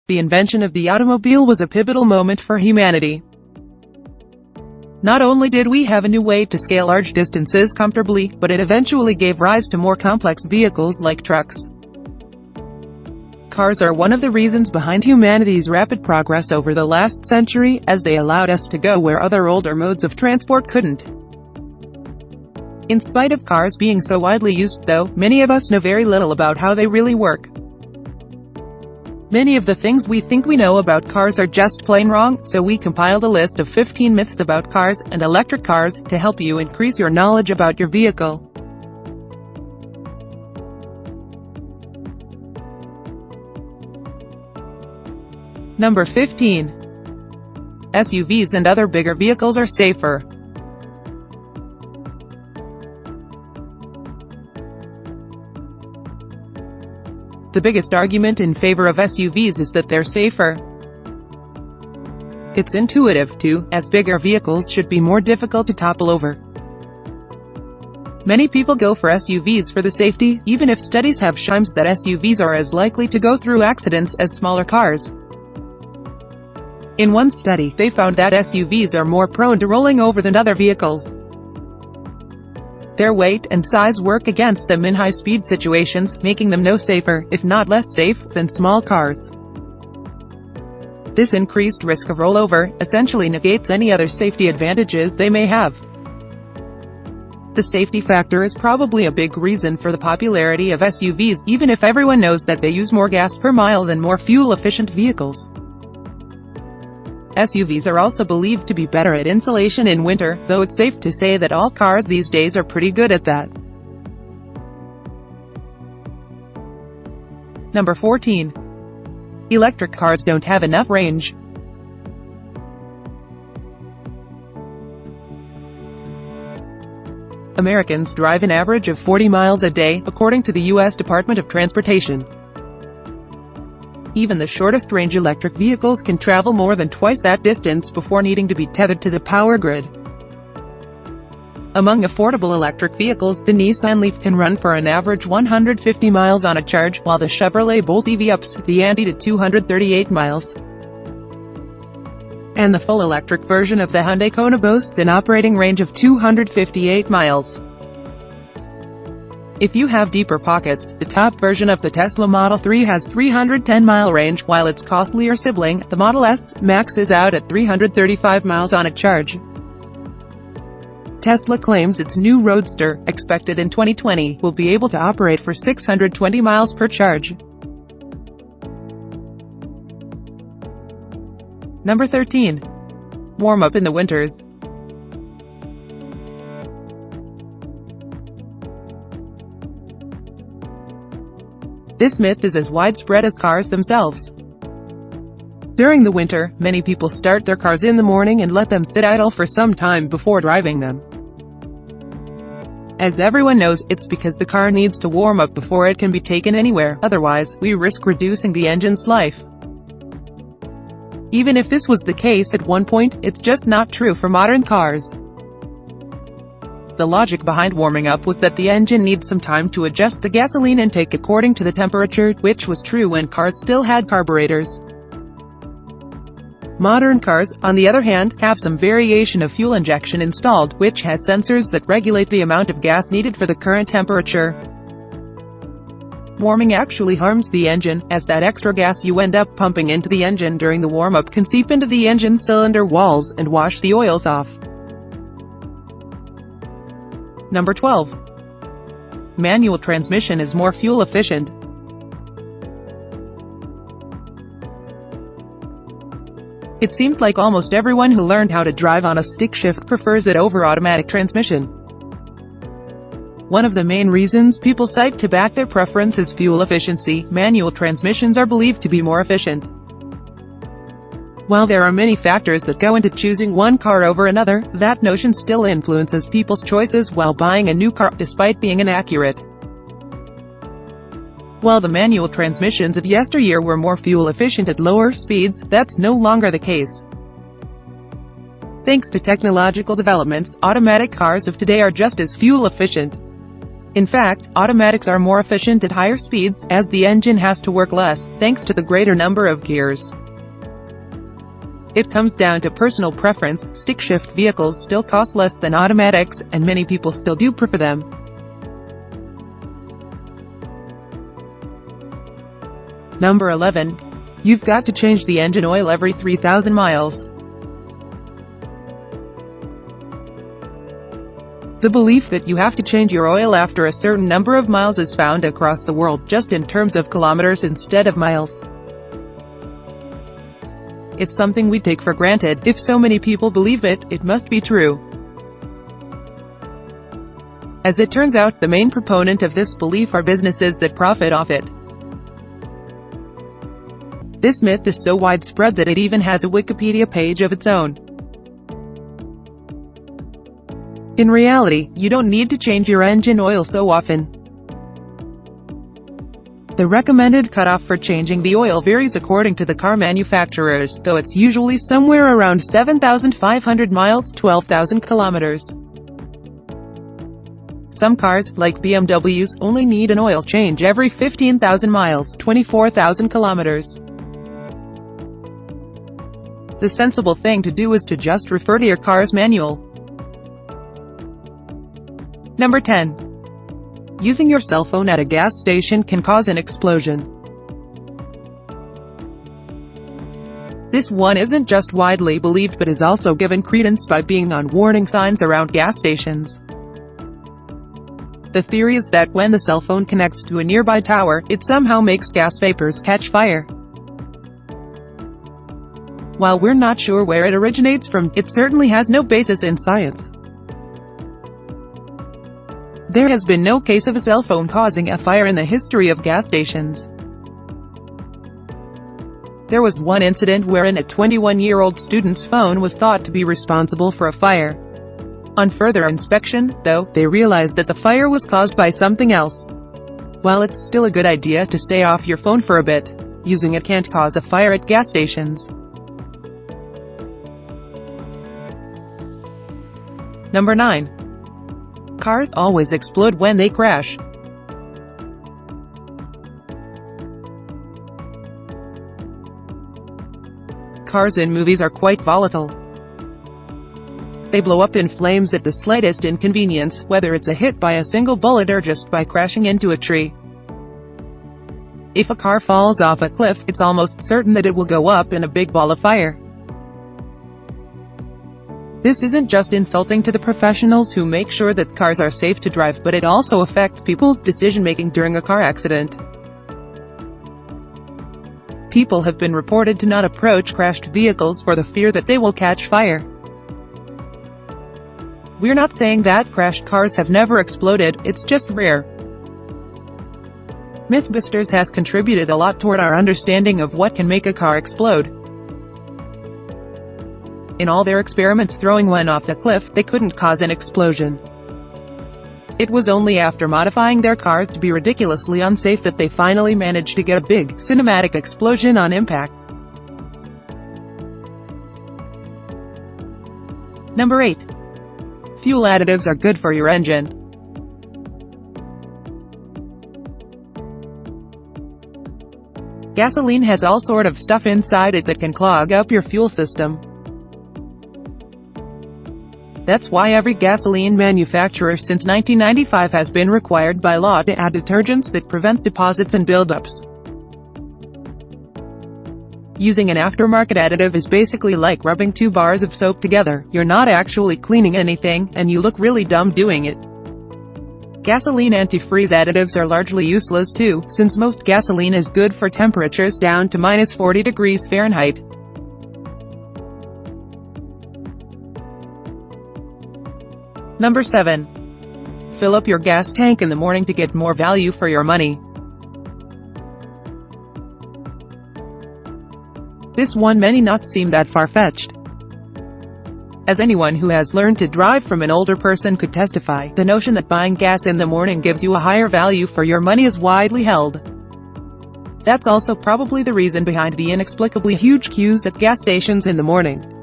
The invention of the automobile was a pivotal moment for humanity. Not only did we have a new way to scale large distances comfortably, but it eventually gave rise to more complex vehicles like trucks. Cars are one of the reasons behind humanity's rapid progress over the last century, as they allowed us to go where other older modes of transport couldn't. In spite of cars being so widely used, though, many of us know very little about how they really work. Many of the things we think we know about cars are just plain wrong, so we compiled a list of 15 myths about cars and electric cars to help you increase your knowledge about your vehicle. Number 15. SUVs and other bigger vehicles are safer. The biggest argument in favor of SUVs is that they're safer. It's intuitive, too, as bigger vehicles should be more difficult to topple over. Many people go for SUVs for the safety, even if studies have shown that SUVs are as likely to go through accidents as smaller cars. In one study, they found that SUVs are more prone to rolling over than other vehicles. Their weight and size work against them in high-speed situations, making them no safer, if not less safe, than small cars. This increased risk of rollover essentially negates any other safety advantages they may have. The safety factor is probably a big reason for the popularity of SUVs, even if everyone knows that they use more gas per mile than more fuel-efficient vehicles. SUVs are also believed to be better at insulation in winter, though it's safe to say that all cars these days are pretty good at that. Number 14. Electric cars don't have enough range. Americans drive an average of 40 miles a day, according to the U.S. Department of Transportation. Even the shortest-range electric vehicles can travel more than twice that distance before needing to be tethered to the power grid. Among affordable electric vehicles, the Nissan Leaf can run for an average 150 miles on a charge, while the Chevrolet Bolt EV ups the ante to 238 miles. And the full electric version of the Hyundai Kona boasts an operating range of 258 miles. If you have deeper pockets, the top version of the Tesla Model 3 has 310-mile range, while its costlier sibling, the Model S, maxes out at 335 miles on a charge. Tesla claims its new Roadster, expected in 2020, will be able to operate for 620 miles per charge. Number 13. Warm up in the winters. This myth is as widespread as cars themselves. During the winter, many people start their cars in the morning and let them sit idle for some time before driving them. As everyone knows, it's because the car needs to warm up before it can be taken anywhere, otherwise, we risk reducing the engine's life. Even if this was the case at one point, it's just not true for modern cars. The logic behind warming up was that the engine needs some time to adjust the gasoline intake according to the temperature, which was true when cars still had carburetors. Modern cars, on the other hand, have some variation of fuel injection installed, which has sensors that regulate the amount of gas needed for the current temperature. Warming actually harms the engine, as that extra gas you end up pumping into the engine during the warm-up can seep into the engine cylinder walls and wash the oils off. Number 12. Manual transmission is more fuel efficient. It seems like almost everyone who learned how to drive on a stick shift prefers it over automatic transmission. One of the main reasons people cite to back their preference is fuel efficiency. Manual transmissions are believed to be more efficient. While there are many factors that go into choosing one car over another, that notion still influences people's choices while buying a new car, despite being inaccurate. While the manual transmissions of yesteryear were more fuel efficient at lower speeds, that's no longer the case. Thanks to technological developments, automatic cars of today are just as fuel efficient. In fact, automatics are more efficient at higher speeds, as the engine has to work less, thanks to the greater number of gears. It comes down to personal preference. Stick-shift vehicles still cost less than automatics, and many people still do prefer them. Number 11. You've got to change the engine oil every 3,000 miles. The belief that you have to change your oil after a certain number of miles is found across the world, just in terms of kilometers instead of miles. It's something we take for granted. If so many people believe it, it must be true. As it turns out, the main proponent of this belief are businesses that profit off it. This myth is so widespread that it even has a Wikipedia page of its own. In reality, you don't need to change your engine oil so often. The recommended cutoff for changing the oil varies according to the car manufacturers, though it's usually somewhere around 7,500 miles, 12,000 kilometers. Some cars, like BMWs, only need an oil change every 15,000 miles, 24,000 kilometers. The sensible thing to do is to just refer to your car's manual. Number 10. Using your cell phone at a gas station can cause an explosion. This one isn't just widely believed but is also given credence by being on warning signs around gas stations. The theory is that when the cell phone connects to a nearby tower, it somehow makes gas vapors catch fire. While we're not sure where it originates from, it certainly has no basis in science. There has been no case of a cell phone causing a fire in the history of gas stations. There was one incident wherein a 21-year-old student's phone was thought to be responsible for a fire. On further inspection, though, they realized that the fire was caused by something else. While it's still a good idea to stay off your phone for a bit, using it can't cause a fire at gas stations. Number 9. Cars always explode when they crash. Cars in movies are quite volatile. They blow up in flames at the slightest inconvenience, whether it's a hit by a single bullet or just by crashing into a tree. If a car falls off a cliff, it's almost certain that it will go up in a big ball of fire. This isn't just insulting to the professionals who make sure that cars are safe to drive, but it also affects people's decision-making during a car accident. People have been reported to not approach crashed vehicles for the fear that they will catch fire. We're not saying that crashed cars have never exploded, it's just rare. Mythbusters has contributed a lot toward our understanding of what can make a car explode. In all their experiments throwing one off a cliff, they couldn't cause an explosion. It was only after modifying their cars to be ridiculously unsafe that they finally managed to get a big, cinematic explosion on impact. Number 8. Fuel additives are good for your engine. Gasoline has all sort of stuff inside it that can clog up your fuel system. That's why every gasoline manufacturer since 1995 has been required by law to add detergents that prevent deposits and buildups. Using an aftermarket additive is basically like rubbing 2 bars of soap together. You're not actually cleaning anything, and you look really dumb doing it. Gasoline antifreeze additives are largely useless too, since most gasoline is good for temperatures down to -40 degrees Fahrenheit. Number 7. Fill up your gas tank in the morning to get more value for your money. This one may not seem that far-fetched. As anyone who has learned to drive from an older person could testify, the notion that buying gas in the morning gives you a higher value for your money is widely held. That's also probably the reason behind the inexplicably huge queues at gas stations in the morning.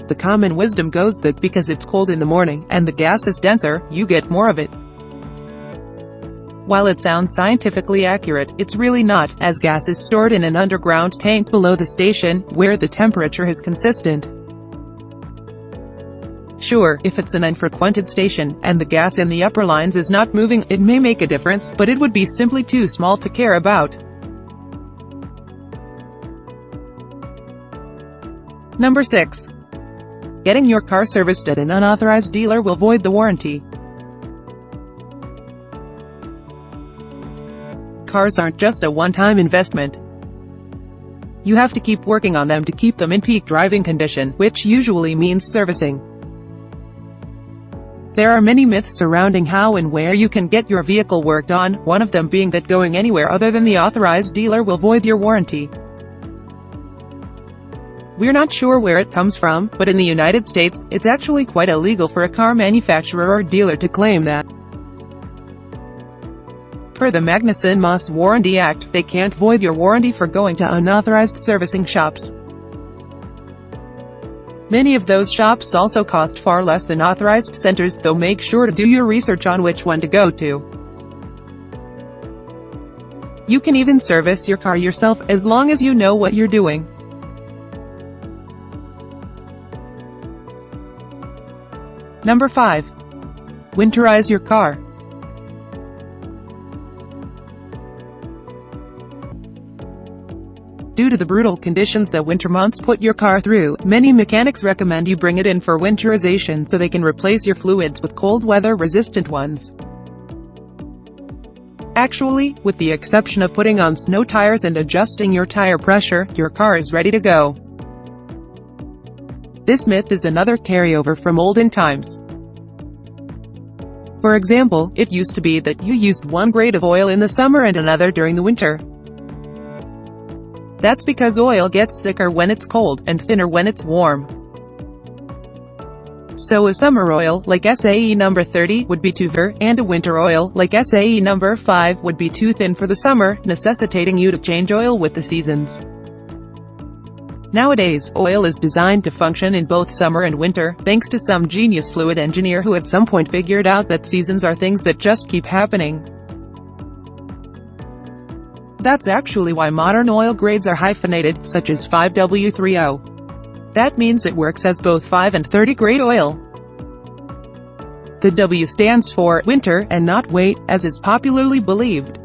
The common wisdom goes that because it's cold in the morning, and the gas is denser, you get more of it. While it sounds scientifically accurate, it's really not, as gas is stored in an underground tank below the station, where the temperature is consistent. Sure, if it's an unfrequented station, and the gas in the upper lines is not moving, it may make a difference, but it would be simply too small to care about. Number 6. Getting your car serviced at an unauthorized dealer will void the warranty. Cars aren't just a one-time investment. You have to keep working on them to keep them in peak driving condition, which usually means servicing. There are many myths surrounding how and where you can get your vehicle worked on, one of them being that going anywhere other than the authorized dealer will void your warranty. We're not sure where it comes from, but in the United States, it's actually quite illegal for a car manufacturer or dealer to claim that. Per the Magnuson-Moss Warranty Act, they can't void your warranty for going to unauthorized servicing shops. Many of those shops also cost far less than authorized centers, though make sure to do your research on which one to go to. You can even service your car yourself, as long as you know what you're doing. Number 5. Winterize your car. Due to the brutal conditions that winter months put your car through, many mechanics recommend you bring it in for winterization so they can replace your fluids with cold weather-resistant ones. Actually, with the exception of putting on snow tires and adjusting your tire pressure, your car is ready to go. This myth is another carryover from olden times. For example, it used to be that you used one grade of oil in the summer and another during the winter. That's because oil gets thicker when it's cold, and thinner when it's warm. So a summer oil, like SAE number 30, would be too thick, and a winter oil, like SAE number 5, would be too thin for the summer, necessitating you to change oil with the seasons. Nowadays, oil is designed to function in both summer and winter, thanks to some genius fluid engineer who at some point figured out that seasons are things that just keep happening. That's actually why modern oil grades are hyphenated, such as 5W30. That means it works as both 5 and 30 grade oil. The W stands for winter and not wait, as is popularly believed.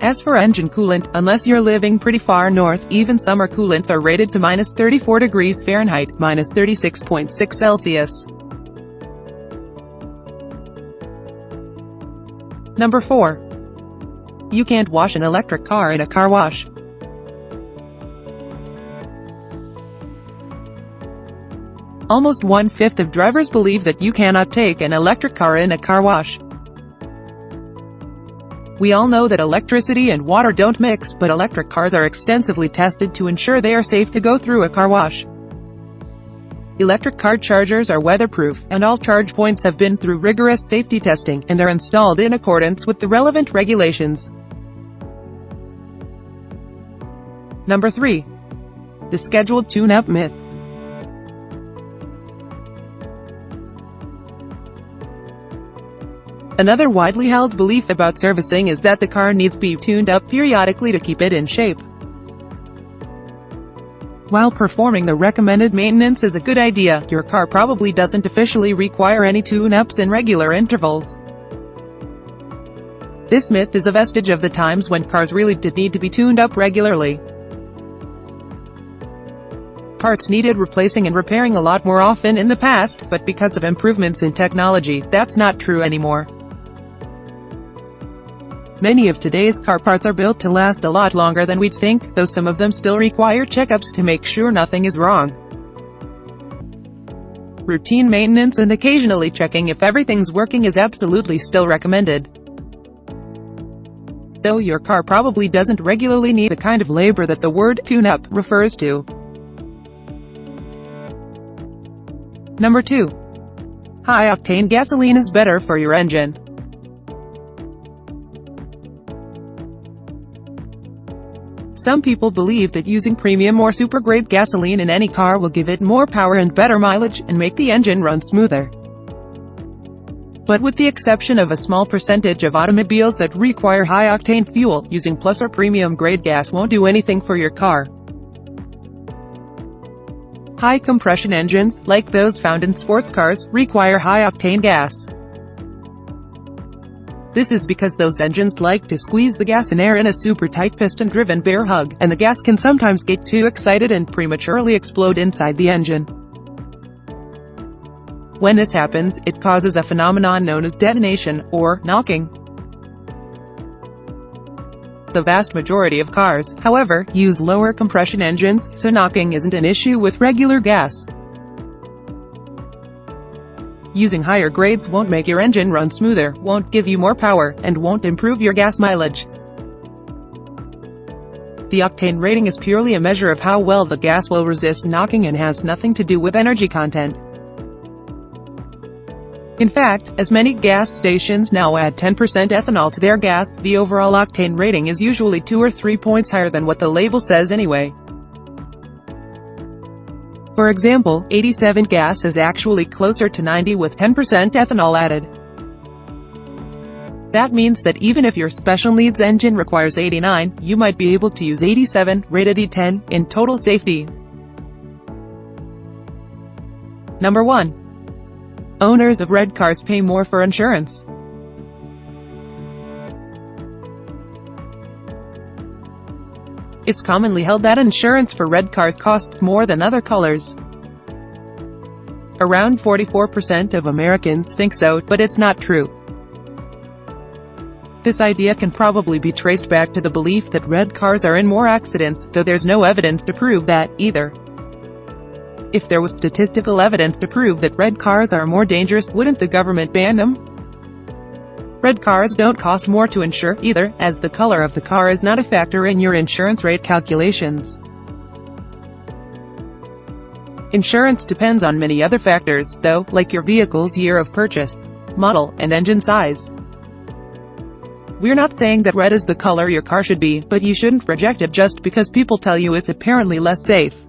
As for engine coolant, unless you're living pretty far north, even summer coolants are rated to minus 34 degrees Fahrenheit, minus 36.6 Celsius. Number 4. You can't wash an electric car in a car wash. Almost 1/5 of drivers believe that you cannot take an electric car in a car wash. We all know that electricity and water don't mix, but electric cars are extensively tested to ensure they are safe to go through a car wash. Electric car chargers are weatherproof, and all charge points have been through rigorous safety testing, and are installed in accordance with the relevant regulations. Number 3. The scheduled tune-up myth. Another widely held belief about servicing is that the car needs to be tuned up periodically to keep it in shape. While performing the recommended maintenance is a good idea, your car probably doesn't officially require any tune-ups in regular intervals. This myth is a vestige of the times when cars really did need to be tuned up regularly. Parts needed replacing and repairing a lot more often in the past, but because of improvements in technology, that's not true anymore. Many of today's car parts are built to last a lot longer than we'd think, though some of them still require checkups to make sure nothing is wrong. Routine maintenance and occasionally checking if everything's working is absolutely still recommended. Though your car probably doesn't regularly need the kind of labor that the word tune-up refers to. Number 2. High-octane gasoline is better for your engine. Some people believe that using premium or super-grade gasoline in any car will give it more power and better mileage, and make the engine run smoother. But with the exception of a small percentage of automobiles that require high-octane fuel, using plus or premium-grade gas won't do anything for your car. High-compression engines, like those found in sports cars, require high-octane gas. This is because those engines like to squeeze the gas and air in a super tight piston-driven bear hug, and the gas can sometimes get too excited and prematurely explode inside the engine. When this happens, it causes a phenomenon known as detonation, or knocking. The vast majority of cars, however, use lower compression engines, so knocking isn't an issue with regular gas. Using higher grades won't make your engine run smoother, won't give you more power, and won't improve your gas mileage. The octane rating is purely a measure of how well the gas will resist knocking and has nothing to do with energy content. In fact, as many gas stations now add 10% ethanol to their gas, the overall octane rating is usually 2 or 3 points higher than what the label says anyway. For example, 87 gas is actually closer to 90 with 10% ethanol added. That means that even if your special needs engine requires 89, you might be able to use 87, rated E10, in total safety. Number 1. Owners of red cars pay more for insurance. It's commonly held that insurance for red cars costs more than other colors. Around 44% of Americans think so, but it's not true. This idea can probably be traced back to the belief that red cars are in more accidents, though there's no evidence to prove that, either. If there was statistical evidence to prove that red cars are more dangerous, wouldn't the government ban them? Red cars don't cost more to insure, either, as the color of the car is not a factor in your insurance rate calculations. Insurance depends on many other factors, though, like your vehicle's year of purchase, model, and engine size. We're not saying that red is the color your car should be, but you shouldn't reject it just because people tell you it's apparently less safe.